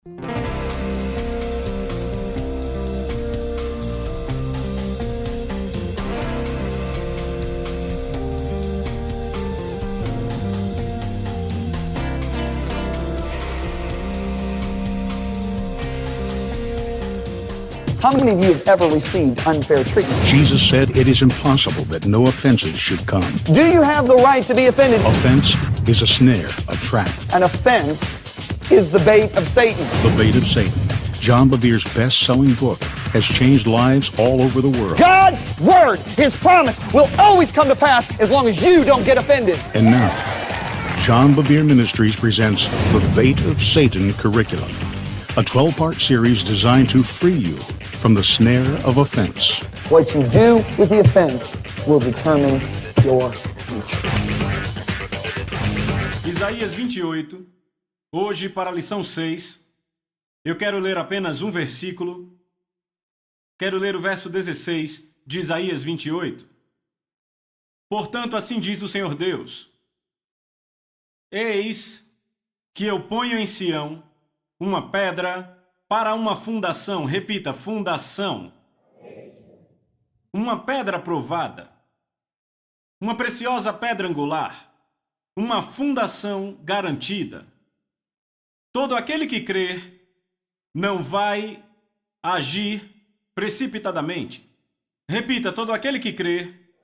How many of you have ever received unfair treatment? Jesus said it is impossible that no offenses should come. Do you have the right to be offended? Offense is a snare, a trap. An offense is the bait of Satan. The bait of Satan. John Bevere's best-selling book has changed lives all over the world. God's word, His promise, will always come to pass as long as you don't get offended. And now, John Bevere Ministries presents The Bait of Satan Curriculum, a 12-part series designed to free you from the snare of offense. What you do with the offense will determine your future. Isaías 28. Hoje, para a lição 6, eu quero ler apenas um versículo. Quero ler o verso 16 de Isaías 28. Portanto, assim diz o Senhor Deus: Eis que eu ponho em Sião uma pedra para uma fundação. Repita, fundação. Uma pedra provada. Uma preciosa pedra angular. Uma fundação garantida. Todo aquele que crer não vai agir precipitadamente. Repita, todo aquele que crer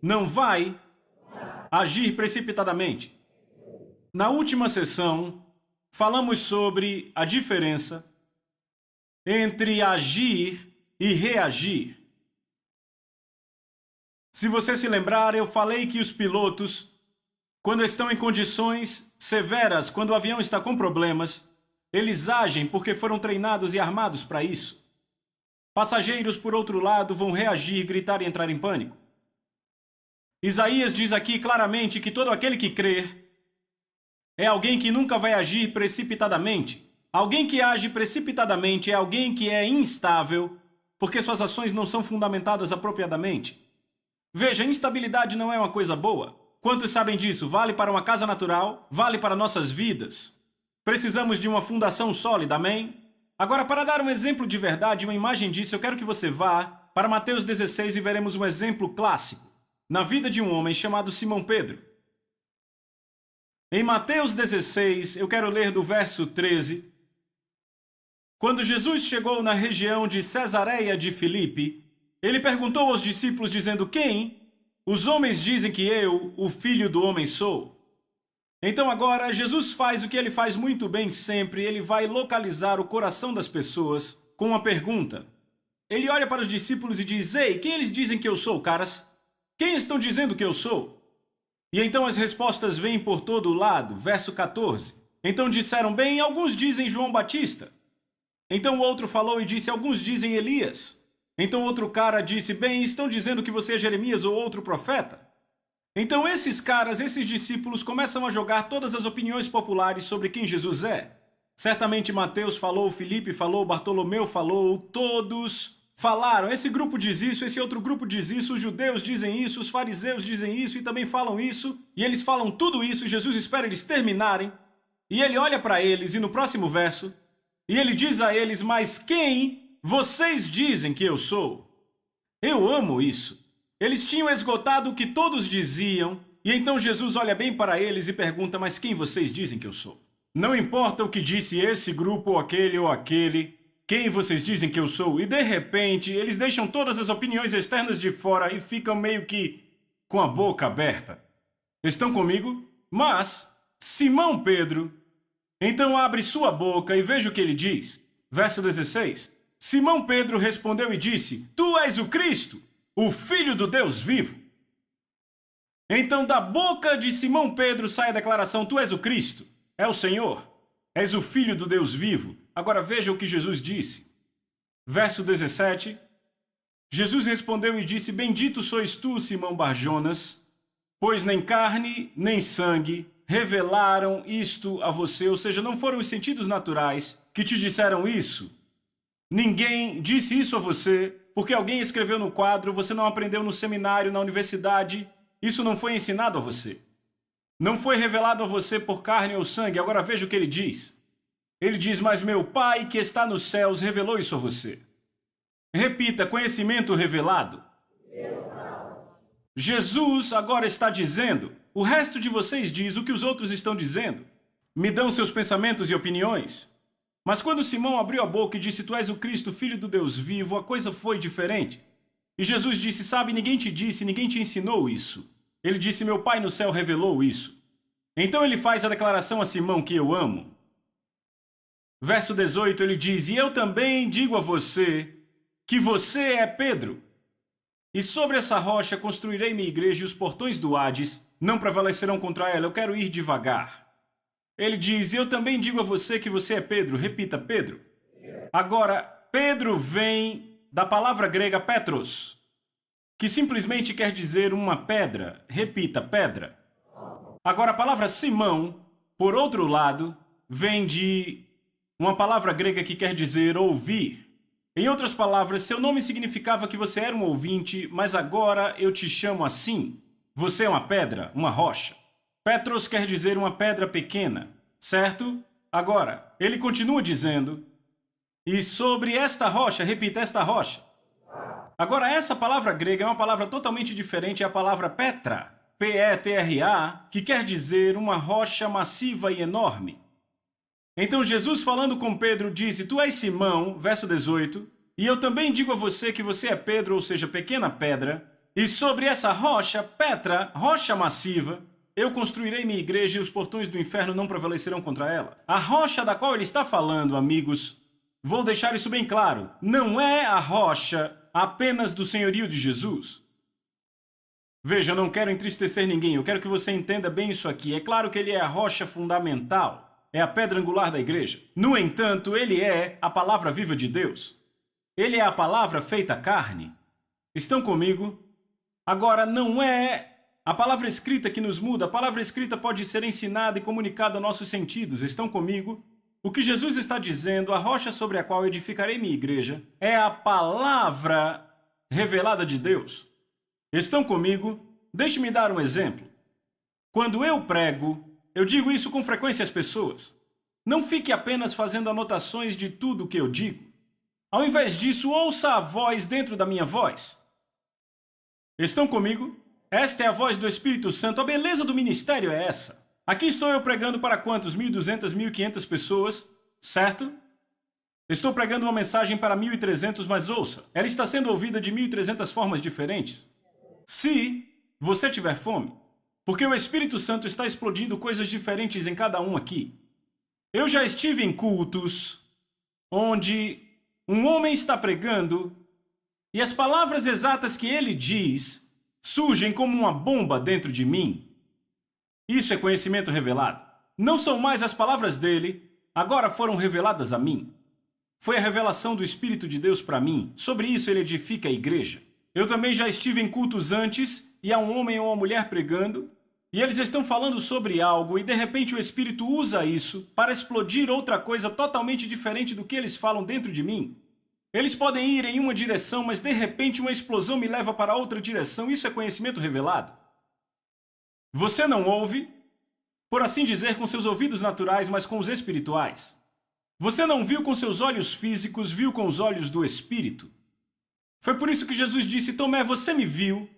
não vai agir precipitadamente. Na última sessão, falamos sobre a diferença entre agir e reagir. Se você se lembrar, eu falei que os pilotos, quando estão em condições severas, quando o avião está com problemas, eles agem porque foram treinados e armados para isso. Passageiros, por outro lado, vão reagir, gritar e entrar em pânico. Isaías diz aqui claramente que todo aquele que crer é alguém que nunca vai agir precipitadamente. Alguém que age precipitadamente é alguém que é instável, porque suas ações não são fundamentadas apropriadamente. Veja, instabilidade não é uma coisa boa. Quantos sabem disso? Vale para uma casa natural, vale para nossas vidas. Precisamos de uma fundação sólida, amém? Agora, para dar um exemplo de verdade, uma imagem disso, eu quero que você vá para Mateus 16 e veremos um exemplo clássico na vida de um homem chamado Simão Pedro. Em Mateus 16, eu quero ler do verso 13. Quando Jesus chegou na região de Cesareia de Filipe, ele perguntou aos discípulos dizendo: Quem os homens dizem que eu, o Filho do Homem, sou? Então agora, Jesus faz o que ele faz muito bem sempre, ele vai localizar o coração das pessoas com uma pergunta. Ele olha para os discípulos e diz: Ei, quem eles dizem que eu sou, caras? Quem estão dizendo que eu sou? E então as respostas vêm por todo lado. Verso 14. Então disseram: Bem, alguns dizem João Batista. Então o outro falou e disse: Alguns dizem Elias. Então outro cara disse: Bem, estão dizendo que você é Jeremias ou outro profeta. Então esses caras, esses discípulos começam a jogar todas as opiniões populares sobre quem Jesus é. Certamente Mateus falou, Filipe falou, Bartolomeu falou, todos falaram. Esse grupo diz isso, esse outro grupo diz isso, os judeus dizem isso, os fariseus dizem isso e também falam isso. E eles falam tudo isso, Jesus espera eles terminarem. E ele olha para eles e no próximo verso, e ele diz a eles: Mas quem vocês dizem que eu sou? Eu amo isso. Eles tinham esgotado o que todos diziam, e então Jesus olha bem para eles e pergunta: Mas quem vocês dizem que eu sou? Não importa o que disse esse grupo ou aquele, quem vocês dizem que eu sou? E de repente, eles deixam todas as opiniões externas de fora e ficam meio que com a boca aberta. Estão comigo? Mas Simão Pedro então abre sua boca e veja o que ele diz. Verso 16. Simão Pedro respondeu e disse: Tu és o Cristo, o Filho do Deus vivo. Então da boca de Simão Pedro sai a declaração: Tu és o Cristo, é o Senhor, és o Filho do Deus vivo. Agora veja o que Jesus disse. Verso 17. Jesus respondeu e disse: Bendito sois tu, Simão Barjonas, pois nem carne nem sangue revelaram isto a você, ou seja, não foram os sentidos naturais que te disseram isso. Ninguém disse isso a você porque alguém escreveu no quadro, você não aprendeu no seminário, na universidade. Isso não foi ensinado a você. Não foi revelado a você por carne ou sangue. Agora veja o que ele diz. Ele diz, mas meu Pai que está nos céus revelou isso a você. Repita, conhecimento revelado. Jesus agora está dizendo, o resto de vocês diz o que os outros estão dizendo. Me dão seus pensamentos e opiniões. Mas quando Simão abriu a boca e disse, tu és o Cristo, filho do Deus vivo, a coisa foi diferente. E Jesus disse, sabe, ninguém te disse, ninguém te ensinou isso. Ele disse, meu Pai no céu revelou isso. Então ele faz a declaração a Simão que eu amo. Verso 18, ele diz, e eu também digo a você que você é Pedro. E sobre essa rocha construirei minha igreja e os portões do Hades não prevalecerão contra ela. Eu quero ir devagar. Ele diz, eu também digo a você que você é Pedro. Repita, Pedro. Agora, Pedro vem da palavra grega Petros, que simplesmente quer dizer uma pedra. Repita, pedra. Agora, a palavra Simão, por outro lado, vem de uma palavra grega que quer dizer ouvir. Em outras palavras, seu nome significava que você era um ouvinte, mas agora eu te chamo assim. Você é uma pedra, uma rocha. Petros quer dizer uma pedra pequena, certo? Agora, ele continua dizendo, e sobre esta rocha, repita, esta rocha. Agora, essa palavra grega é uma palavra totalmente diferente, é a palavra Petra, P-E-T-R-A, que quer dizer uma rocha massiva e enorme. Então Jesus falando com Pedro disse, tu és Simão, verso 18, e eu também digo a você que você é Pedro, ou seja, pequena pedra, e sobre essa rocha, Petra, rocha massiva, eu construirei minha igreja e os portões do inferno não prevalecerão contra ela. A rocha da qual ele está falando, amigos, vou deixar isso bem claro, não é a rocha apenas do senhorio de Jesus. Veja, eu não quero entristecer ninguém, eu quero que você entenda bem isso aqui. É claro que ele é a rocha fundamental. É a pedra angular da igreja. No entanto, ele é a palavra viva de Deus. Ele é a palavra feita carne. Estão comigo? Agora, não é a palavra escrita que nos muda. A palavra escrita pode ser ensinada e comunicada a nossos sentidos. Estão comigo? O que Jesus está dizendo, a rocha sobre a qual edificarei minha igreja, é a palavra revelada de Deus. Estão comigo? Deixe-me dar um exemplo. Quando eu prego, eu digo isso com frequência às pessoas. Não fique apenas fazendo anotações de tudo o que eu digo. Ao invés disso, ouça a voz dentro da minha voz. Estão comigo? Esta é a voz do Espírito Santo. A beleza do ministério é essa. Aqui estou eu pregando para quantos? 1.200, 1.500 pessoas, certo? Estou pregando uma mensagem para 1.300, mas ouça, ela está sendo ouvida de 1.300 formas diferentes. Se você tiver fome, porque o Espírito Santo está explodindo coisas diferentes em cada um aqui. Eu já estive em cultos onde um homem está pregando e as palavras exatas que ele diz surgem como uma bomba dentro de mim. Isso é conhecimento revelado. Não são mais as palavras dele, agora foram reveladas a mim. Foi a revelação do Espírito de Deus para mim. Sobre isso ele edifica a igreja. Eu também já estive em cultos antes e há um homem ou uma mulher pregando e eles estão falando sobre algo e de repente o Espírito usa isso para explodir outra coisa totalmente diferente do que eles falam dentro de mim. Eles podem ir em uma direção, mas de repente uma explosão me leva para outra direção. Isso é conhecimento revelado. Você não ouve, por assim dizer, com seus ouvidos naturais, mas com os espirituais. Você não viu com seus olhos físicos, viu com os olhos do Espírito. Foi por isso que Jesus disse, Tomé, você me viu,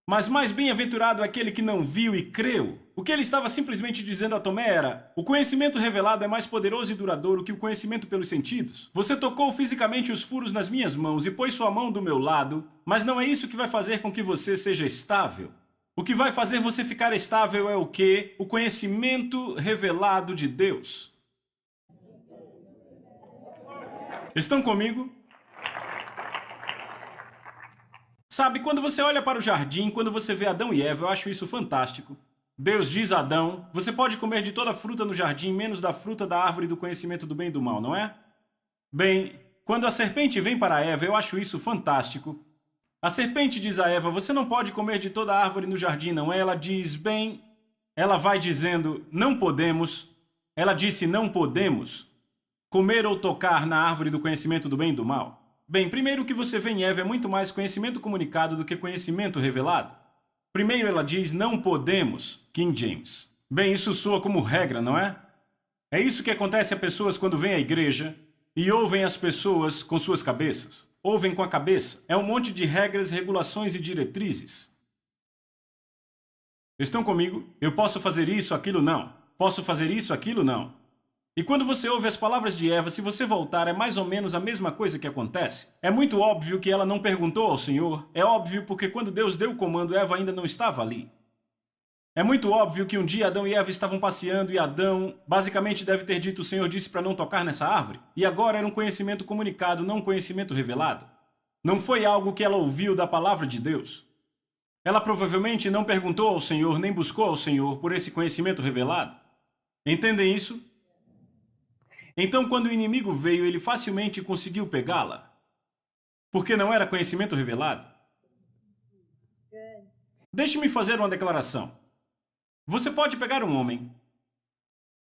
mas mais bem-aventurado é aquele que não viu e creu. O que ele estava simplesmente dizendo a Tomé era, o conhecimento revelado é mais poderoso e duradouro que o conhecimento pelos sentidos. Você tocou fisicamente os furos nas minhas mãos e pôs sua mão do meu lado, mas não é isso que vai fazer com que você seja estável. O que vai fazer você ficar estável é o quê? O conhecimento revelado de Deus. Estão comigo? Sabe, quando você olha para o jardim, quando você vê Adão e Eva, eu acho isso fantástico. Deus diz a Adão, você pode comer de toda a fruta no jardim, menos da fruta da árvore do conhecimento do bem e do mal, não é? Bem, quando a serpente vem para Eva, eu acho isso fantástico. A serpente diz a Eva, você não pode comer de toda a árvore no jardim, não é? Ela diz, bem, ela vai dizendo, não podemos. Ela disse, não podemos comer ou tocar na árvore do conhecimento do bem e do mal. Bem, primeiro o que você vê em Eva é muito mais conhecimento comunicado do que conhecimento revelado. Primeiro ela diz, não podemos, King James. Bem, isso soa como regra, não é? É isso que acontece a pessoas quando vêm à igreja e ouvem as pessoas com suas cabeças. Ouvem com a cabeça. É um monte de regras, regulações e diretrizes. Estão comigo? Eu posso fazer isso, aquilo não. Posso fazer isso, aquilo não. E quando você ouve as palavras de Eva, se você voltar, é mais ou menos a mesma coisa que acontece. É muito óbvio que ela não perguntou ao Senhor. É óbvio porque quando Deus deu o comando, Eva ainda não estava ali. É muito óbvio que um dia Adão e Eva estavam passeando e Adão basicamente deve ter dito: o Senhor disse para não tocar nessa árvore. E agora era um conhecimento comunicado, não um conhecimento revelado. Não foi algo que ela ouviu da palavra de Deus. Ela provavelmente não perguntou ao Senhor, nem buscou ao Senhor por esse conhecimento revelado. Entendem isso? Então, quando o inimigo veio, ele facilmente conseguiu pegá-la. Porque não era conhecimento revelado. Deixe-me fazer uma declaração. Você pode pegar um homem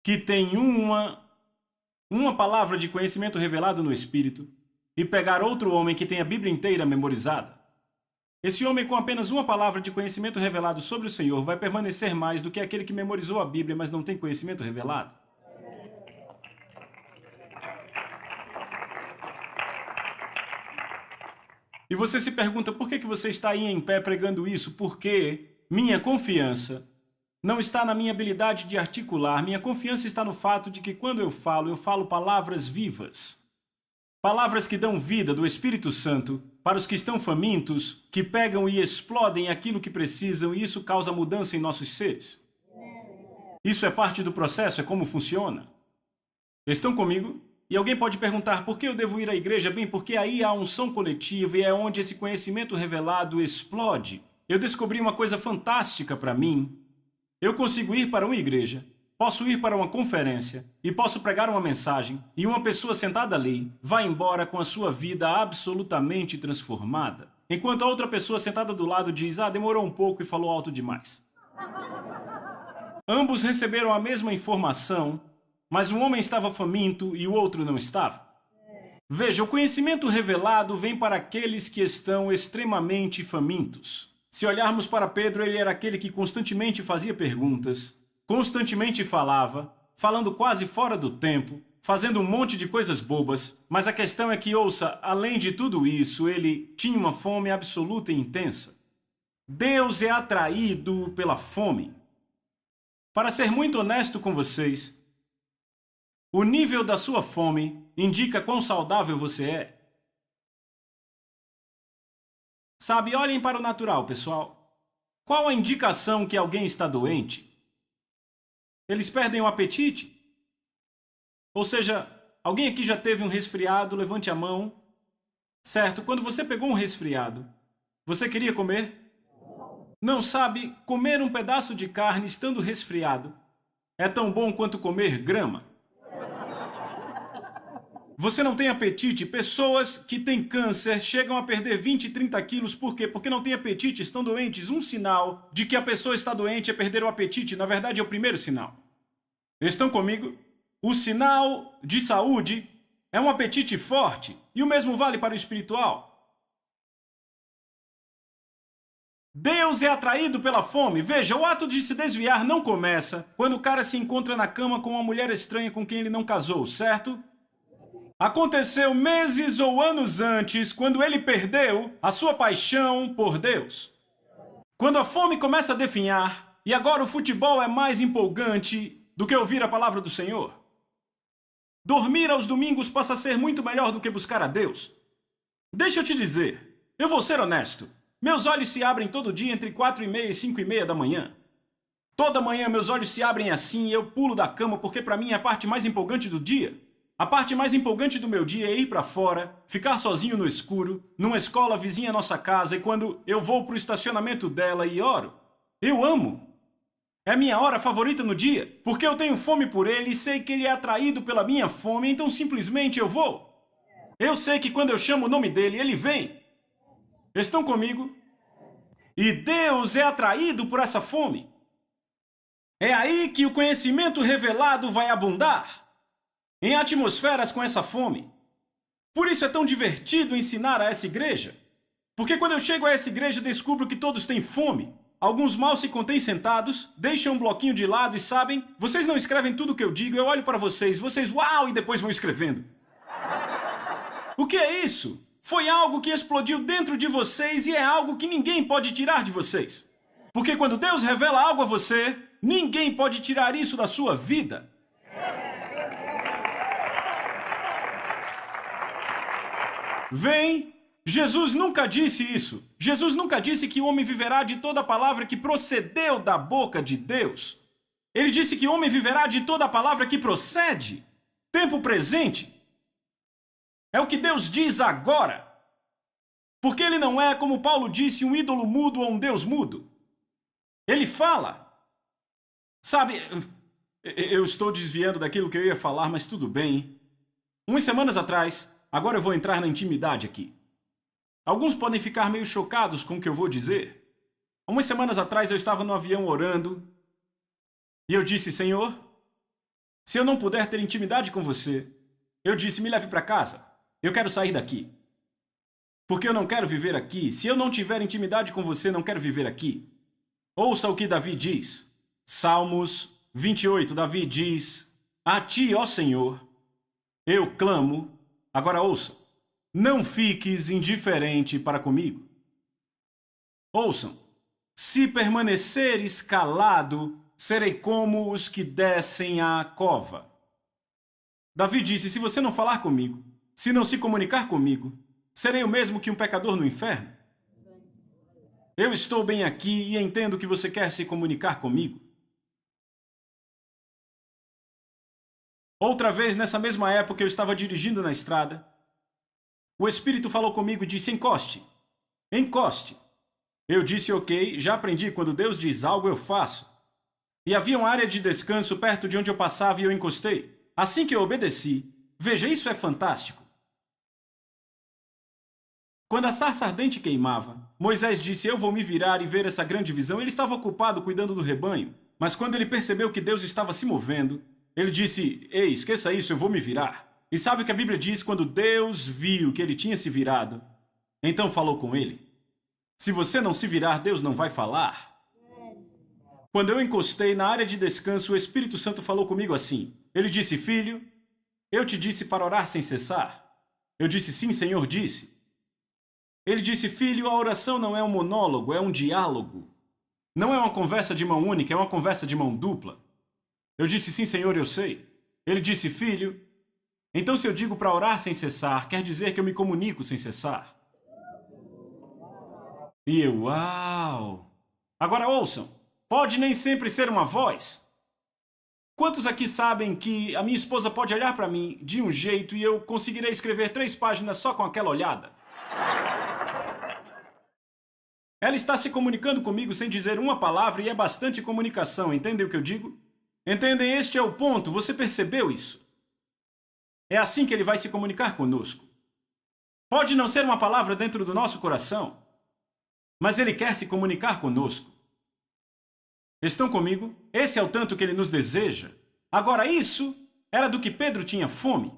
que tem uma palavra de conhecimento revelado no Espírito e pegar outro homem que tem a Bíblia inteira memorizada. Esse homem com apenas uma palavra de conhecimento revelado sobre o Senhor vai permanecer mais do que aquele que memorizou a Bíblia, mas não tem conhecimento revelado. E você se pergunta, por que você está aí em pé pregando isso? Porque minha confiança não está na minha habilidade de articular. Minha confiança está no fato de que quando eu falo palavras vivas. Palavras que dão vida do Espírito Santo para os que estão famintos, que pegam e explodem aquilo que precisam, e isso causa mudança em nossos seres. Isso é parte do processo, é como funciona. Estão comigo? E alguém pode perguntar, por que eu devo ir à igreja? Bem, porque aí há unção coletiva e é onde esse conhecimento revelado explode. Eu descobri uma coisa fantástica para mim. Eu consigo ir para uma igreja, posso ir para uma conferência e posso pregar uma mensagem e uma pessoa sentada ali vai embora com a sua vida absolutamente transformada. Enquanto a outra pessoa sentada do lado diz, demorou um pouco e falou alto demais. Ambos receberam a mesma informação, mas um homem estava faminto e o outro não estava. Veja, o conhecimento revelado vem para aqueles que estão extremamente famintos. Se olharmos para Pedro, ele era aquele que constantemente fazia perguntas, constantemente falava, falando quase fora do tempo, fazendo um monte de coisas bobas, mas a questão é que, ouça, além de tudo isso, ele tinha uma fome absoluta e intensa. Deus é atraído pela fome. Para ser muito honesto com vocês, o nível da sua fome indica quão saudável você é. Sabe, olhem para o natural, pessoal. Qual a indicação que alguém está doente? Eles perdem o apetite? Ou seja, alguém aqui já teve um resfriado? Levante a mão. Certo, quando você pegou um resfriado, você queria comer? Não, sabe, comer um pedaço de carne estando resfriado é tão bom quanto comer grama. Você não tem apetite? Pessoas que têm câncer chegam a perder 20 e 30 quilos. Por quê? Porque não têm apetite, estão doentes. Um sinal de que a pessoa está doente é perder o apetite. Na verdade, é o primeiro sinal. Estão comigo? O sinal de saúde é um apetite forte. E o mesmo vale para o espiritual. Deus é atraído pela fome. Veja, o ato de se desviar não começa quando o cara se encontra na cama com uma mulher estranha com quem ele não casou, certo? Aconteceu meses ou anos antes, quando ele perdeu a sua paixão por Deus. Quando a fome começa a definhar, e agora o futebol é mais empolgante do que ouvir a palavra do Senhor. Dormir aos domingos passa a ser muito melhor do que buscar a Deus. Deixa eu te dizer, eu vou ser honesto. Meus olhos se abrem todo dia entre 4h30 e 5h30 da manhã. Toda manhã meus olhos se abrem assim e eu pulo da cama porque para mim é a parte mais empolgante do dia. A parte mais empolgante do meu dia é ir para fora, ficar sozinho no escuro, numa escola vizinha à nossa casa, e quando eu vou para o estacionamento dela e oro, eu amo. É a minha hora favorita no dia, porque eu tenho fome por ele e sei que ele é atraído pela minha fome, então simplesmente eu vou. Eu sei que quando eu chamo o nome dele, ele vem. Estão comigo? E Deus é atraído por essa fome. É aí que o conhecimento revelado vai abundar. Em atmosferas com essa fome. Por isso é tão divertido ensinar a essa igreja. Porque quando eu chego a essa igreja descubro que todos têm fome. alguns mal se contêm sentados, deixam um bloquinho de lado e sabem, vocês não escrevem tudo o que eu digo, eu olho para vocês, uau, e depois vão escrevendo. O que é isso? Foi algo que explodiu dentro de vocês e é algo que ninguém pode tirar de vocês. Porque quando Deus revela algo a você, ninguém pode tirar isso da sua vida. Vem, Jesus nunca disse isso. Jesus nunca disse que o homem viverá de toda palavra que procedeu da boca de Deus. Ele disse que o homem viverá de toda palavra que procede. Tempo presente. É o que Deus diz agora. Porque ele não é, como Paulo disse, um ídolo mudo ou um Deus mudo. Ele fala. Sabe, eu estou desviando daquilo que eu ia falar, mas tudo bem. Umas semanas atrás, agora eu vou entrar na intimidade aqui. Alguns podem ficar meio chocados com o que eu vou dizer. Umas semanas atrás eu estava no avião orando e eu disse, Senhor, se eu não puder ter intimidade com você, eu disse, me leve para casa. Eu quero sair daqui. Porque eu não quero viver aqui. Se eu não tiver intimidade com você, não quero viver aqui. Ouça o que Davi diz. Salmos 28, Davi diz, a ti, ó Senhor, eu clamo. Agora ouça. Não fiques indiferente para comigo. Ouçam. Se permaneceres calado, serei como os que descem à cova. Davi disse, se você não falar comigo, se não se comunicar comigo, serei o mesmo que um pecador no inferno? Eu estou bem aqui e entendo que você quer se comunicar comigo. Outra vez, nessa mesma época, eu estava dirigindo na estrada. O Espírito falou comigo e disse, encoste. Encoste. Eu disse, ok, já aprendi, quando Deus diz algo, eu faço. E havia uma área de descanso perto de onde eu passava e eu encostei. Assim que eu obedeci, veja, isso é fantástico. Quando a sarça ardente queimava, Moisés disse, eu vou me virar e ver essa grande visão. Ele estava ocupado cuidando do rebanho. Mas quando ele percebeu que Deus estava se movendo, ele disse, ei, esqueça isso, eu vou me virar. E sabe o que a Bíblia diz? Quando Deus viu que ele tinha se virado, então falou com ele. Se você não se virar, Deus não vai falar. Quando eu encostei na área de descanso, o Espírito Santo falou comigo assim. Ele disse, filho, eu te disse para orar sem cessar. Eu disse, sim, Senhor, disse. Ele disse, filho, a oração não é um monólogo, é um diálogo. Não é uma conversa de mão única, é uma conversa de mão dupla. Eu disse, sim, Senhor, eu sei. Ele disse, filho, então se eu digo para orar sem cessar, quer dizer que eu me comunico sem cessar. E eu, uau! Agora ouçam, pode nem sempre ser uma voz. Quantos aqui sabem que a minha esposa pode olhar para mim de um jeito e eu conseguirei escrever 3 páginas só com aquela olhada? Ela está se comunicando comigo sem dizer uma palavra e é bastante comunicação, entendem o que eu digo? Entendem? Este é o ponto, você percebeu isso? É assim que ele vai se comunicar conosco. Pode não ser uma palavra dentro do nosso coração, mas ele quer se comunicar conosco. Estão comigo? Esse é o tanto que ele nos deseja. Agora, isso era do que Pedro tinha fome.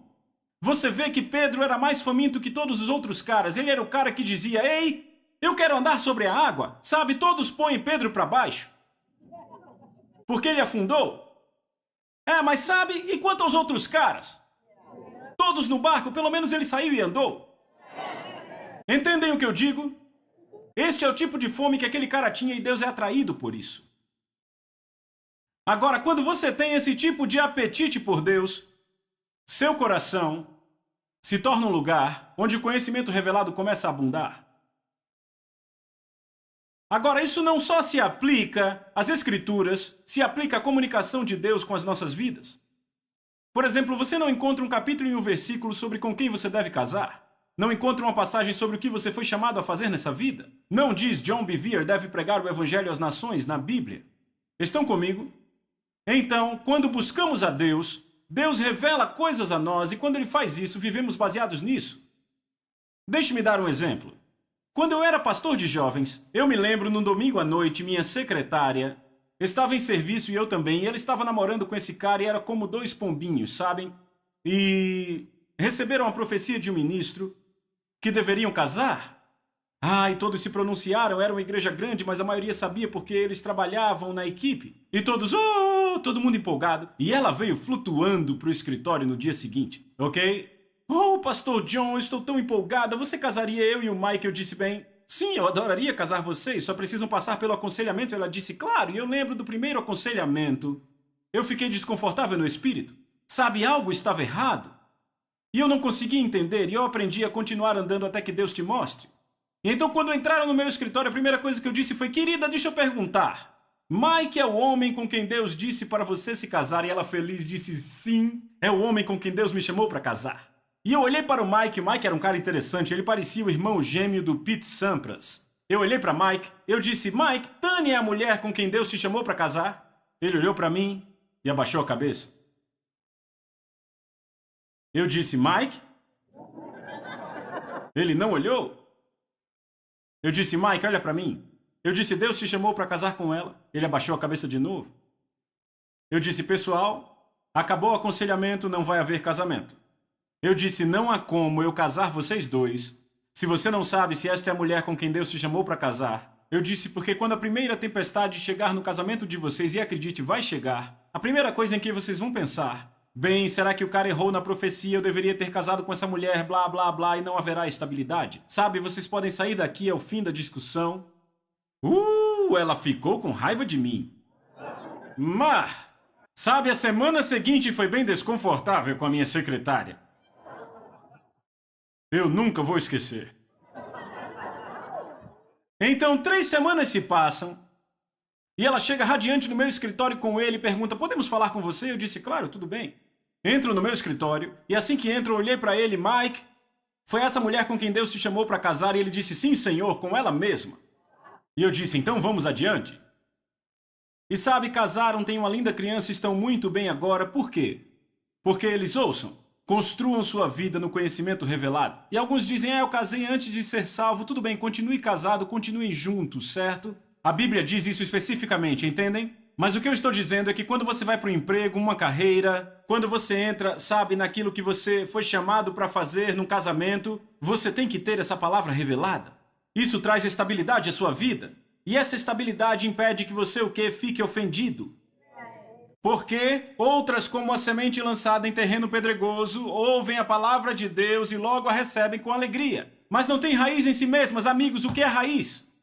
Você vê que Pedro era mais faminto que todos os outros caras. Ele era o cara que dizia, ei, eu quero andar sobre a água. Sabe, todos põem Pedro para baixo. Porque ele afundou. Mas sabe, e quanto aos outros caras? Todos no barco, pelo menos ele saiu e andou. Entendem o que eu digo? Este é o tipo de fome que aquele cara tinha e Deus é atraído por isso. Agora, quando você tem esse tipo de apetite por Deus, seu coração se torna um lugar onde o conhecimento revelado começa a abundar. Agora, isso não só se aplica às Escrituras, se aplica à comunicação de Deus com as nossas vidas. Por exemplo, você não encontra um capítulo e um versículo sobre com quem você deve casar. Não encontra uma passagem sobre o que você foi chamado a fazer nessa vida. Não diz John Bevere deve pregar o Evangelho às nações na Bíblia. Estão comigo? Então, quando buscamos a Deus, Deus revela coisas a nós e quando Ele faz isso, vivemos baseados nisso. Deixe-me dar um exemplo. Quando eu era pastor de jovens, eu me lembro num domingo à noite, minha secretária estava em serviço e eu também, e ela estava namorando com esse cara e era como 2 pombinhos, sabem? E receberam a profecia de um ministro que deveriam casar. E todos se pronunciaram, era uma igreja grande, mas a maioria sabia porque eles trabalhavam na equipe. E todos, todo mundo empolgado. E ela veio flutuando pro escritório no dia seguinte, ok? Pastor John, eu estou tão empolgada, você casaria eu e o Mike? Eu disse, bem, sim, eu adoraria casar vocês, só precisam passar pelo aconselhamento. Ela disse, claro, e eu lembro do primeiro aconselhamento. Eu fiquei desconfortável no espírito. Sabe, algo estava errado. E eu não conseguia entender, e eu aprendi a continuar andando até que Deus te mostre. E então, quando entraram no meu escritório, a primeira coisa que eu disse foi, querida, deixa eu perguntar. Mike é o homem com quem Deus disse para você se casar? E ela feliz disse, sim, é o homem com quem Deus me chamou para casar. E eu olhei para o Mike era um cara interessante, ele parecia o irmão gêmeo do Pete Sampras. Eu olhei para Mike, eu disse, Mike, Tânia é a mulher com quem Deus te chamou para casar? Ele olhou para mim e abaixou a cabeça. Eu disse, Mike? Ele não olhou? Eu disse, Mike, olha para mim. Eu disse, Deus te chamou para casar com ela. Ele abaixou a cabeça de novo. Eu disse, pessoal, acabou o aconselhamento, não vai haver casamento. Eu disse, não há como eu casar vocês dois se você não sabe se esta é a mulher com quem Deus te chamou para casar. Eu disse, porque quando a primeira tempestade chegar no casamento de vocês, e acredite, vai chegar, a primeira coisa em que vocês vão pensar, bem, será que o cara errou na profecia? Eu deveria ter casado com essa mulher, blá, blá, blá, e não haverá estabilidade. Sabe, vocês podem sair daqui ao fim da discussão. Ela ficou com raiva de mim. Mas, sabe, a semana seguinte foi bem desconfortável com a minha secretária. Eu nunca vou esquecer. Então, 3 semanas se passam, e ela chega radiante no meu escritório com ele e pergunta, podemos falar com você? Eu disse, claro, tudo bem. Entro no meu escritório, e assim que entro, eu olhei para ele, Mike, foi essa mulher com quem Deus te chamou para casar? E ele disse, sim, senhor, com ela mesma. E eu disse, então vamos adiante. E sabe, casaram, têm uma linda criança, estão muito bem agora. Por quê? Porque eles ouçam. Construam sua vida no conhecimento revelado. E alguns dizem, eu casei antes de ser salvo. Tudo bem, continue casado, continuem juntos, certo? A Bíblia diz isso especificamente, entendem? Mas o que eu estou dizendo é que quando você vai para o emprego, uma carreira, quando você entra, sabe, naquilo que você foi chamado para fazer num casamento, você tem que ter essa palavra revelada. Isso traz estabilidade à sua vida. E essa estabilidade impede que você o quê? Fique ofendido. Porque outras, como a semente lançada em terreno pedregoso, ouvem a palavra de Deus e logo a recebem com alegria. Mas não tem raiz em si mesmas. Amigos, o que é raiz?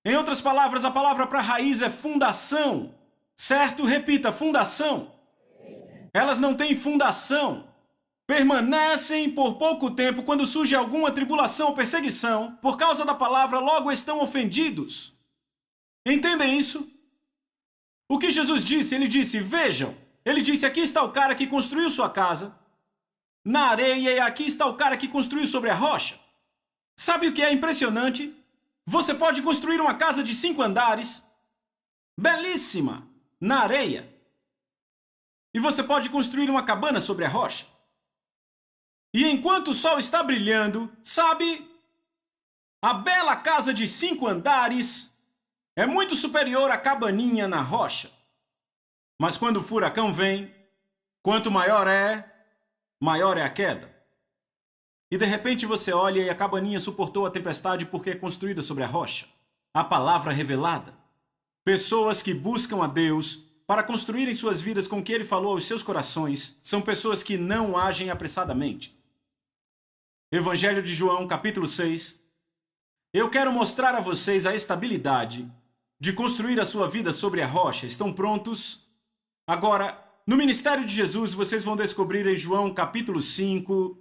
Em outras palavras, a palavra para raiz é fundação. Certo? Repita, fundação. Elas não têm fundação. Permanecem por pouco tempo. Quando surge alguma tribulação ou perseguição, por causa da palavra, logo estão ofendidos. Entendem isso? O que Jesus disse? Ele disse, vejam, ele disse, aqui está o cara que construiu sua casa na areia e aqui está o cara que construiu sobre a rocha. Sabe o que é impressionante? Você pode construir uma casa de 5 andares, belíssima, na areia. E você pode construir uma cabana sobre a rocha. E enquanto o sol está brilhando, sabe, a bela casa de 5 andares é muito superior à cabaninha na rocha. Mas quando o furacão vem, quanto maior é a queda. E de repente você olha e a cabaninha suportou a tempestade porque é construída sobre a rocha. A palavra revelada. Pessoas que buscam a Deus para construírem suas vidas com o que Ele falou aos seus corações são pessoas que não agem apressadamente. Evangelho de João, capítulo 6. Eu quero mostrar a vocês a estabilidade de construir a sua vida sobre a rocha. Estão prontos? Agora, no ministério de Jesus, vocês vão descobrir em João capítulo 5,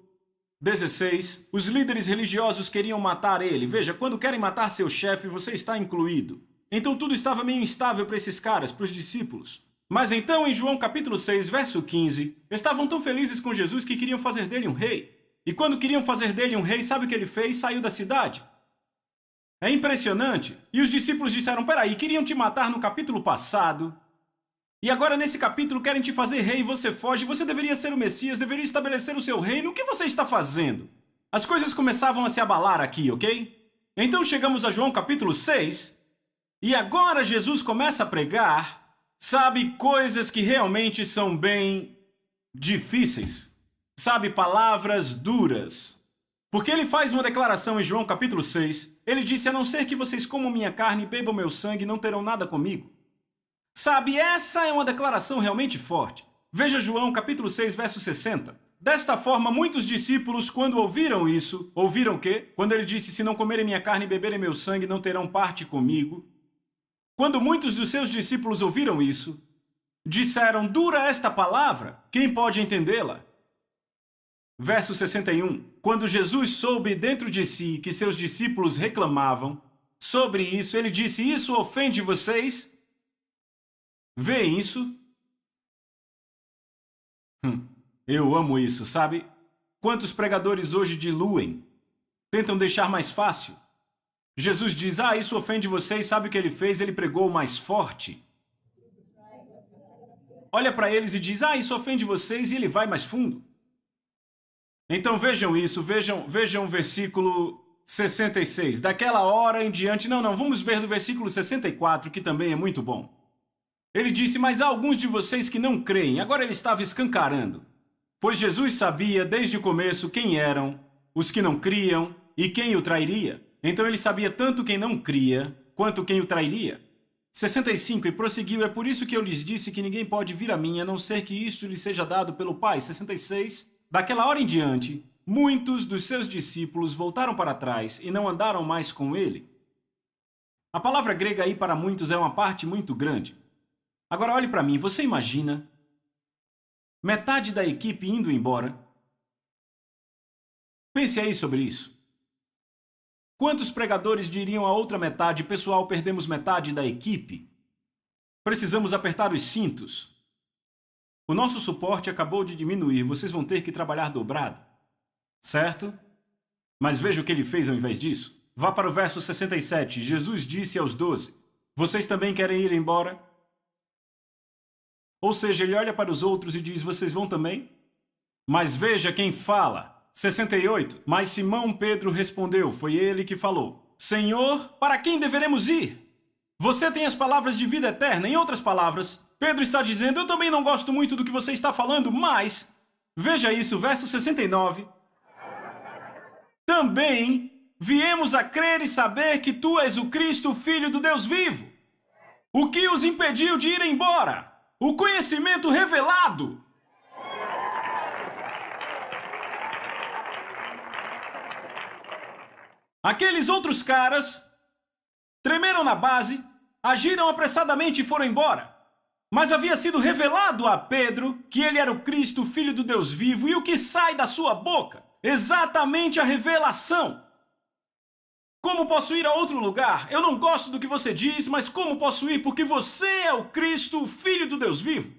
16, os líderes religiosos queriam matar ele. Veja, quando querem matar seu chefe, você está incluído. Então tudo estava meio instável para esses caras, para os discípulos. Mas então, em João capítulo 6, verso 15, estavam tão felizes com Jesus que queriam fazer dele um rei. E quando queriam fazer dele um rei, sabe o que ele fez? Saiu da cidade. É impressionante. E os discípulos disseram, peraí, queriam te matar no capítulo passado. E agora nesse capítulo querem te fazer rei e você foge. Você deveria ser o Messias, deveria estabelecer o seu reino. O que você está fazendo? As coisas começavam a se abalar aqui, ok? Então chegamos a João capítulo 6. E agora Jesus começa a pregar, sabe, coisas que realmente são bem difíceis. Sabe, palavras duras. Porque ele faz uma declaração em João capítulo 6. Ele disse, a não ser que vocês comam minha carne e bebam meu sangue, não terão nada comigo. Sabe, essa é uma declaração realmente forte. Veja João capítulo 6, verso 60. Desta forma, muitos discípulos, quando ouviram isso, ouviram o quê? Quando ele disse, se não comerem minha carne e beberem meu sangue, não terão parte comigo. Quando muitos dos seus discípulos ouviram isso, disseram, dura esta palavra, quem pode entendê-la? Verso 61. Quando Jesus soube dentro de si que seus discípulos reclamavam sobre isso, ele disse, isso ofende vocês? Vêem isso? Eu amo isso, sabe? Quantos pregadores hoje diluem, tentam deixar mais fácil. Jesus diz, isso ofende vocês, sabe o que ele fez? Ele pregou mais forte. Olha para eles e diz, isso ofende vocês, e ele vai mais fundo. Então vejam isso, vejam o versículo 66. Daquela hora em diante, vamos ver do versículo 64, que também é muito bom. Ele disse, mas há alguns de vocês que não creem. Agora ele estava escancarando. Pois Jesus sabia desde o começo quem eram os que não criam e quem o trairia. Então ele sabia tanto quem não cria quanto quem o trairia. 65, e prosseguiu, é por isso que eu lhes disse que ninguém pode vir a mim, a não ser que isto lhe seja dado pelo Pai. 66, daquela hora em diante, muitos dos seus discípulos voltaram para trás e não andaram mais com ele. A palavra grega aí para muitos é uma parte muito grande. Agora olhe para mim, você imagina metade da equipe indo embora? Pense aí sobre isso. Quantos pregadores diriam à outra metade, pessoal, perdemos metade da equipe? Precisamos apertar os cintos. O nosso suporte acabou de diminuir, vocês vão ter que trabalhar dobrado. Certo? Mas veja o que ele fez ao invés disso. Vá para o verso 67. Jesus disse aos 12, vocês também querem ir embora? Ou seja, ele olha para os outros e diz, vocês vão também? Mas veja quem fala. 68. Mas Simão Pedro respondeu, foi ele que falou, Senhor, para quem deveremos ir? Você tem as palavras de vida eterna. Em outras palavras, Pedro está dizendo, eu também não gosto muito do que você está falando, mas... Veja isso, verso 69. Também viemos a crer e saber que tu és o Cristo, o Filho do Deus vivo. O que os impediu de ir embora? O conhecimento revelado. Aqueles outros caras tremeram na base, agiram apressadamente e foram embora. Mas havia sido revelado a Pedro que ele era o Cristo, Filho do Deus vivo, e o que sai da sua boca? Exatamente a revelação. Como posso ir a outro lugar? Eu não gosto do que você diz, mas como posso ir? Porque você é o Cristo, o Filho do Deus vivo.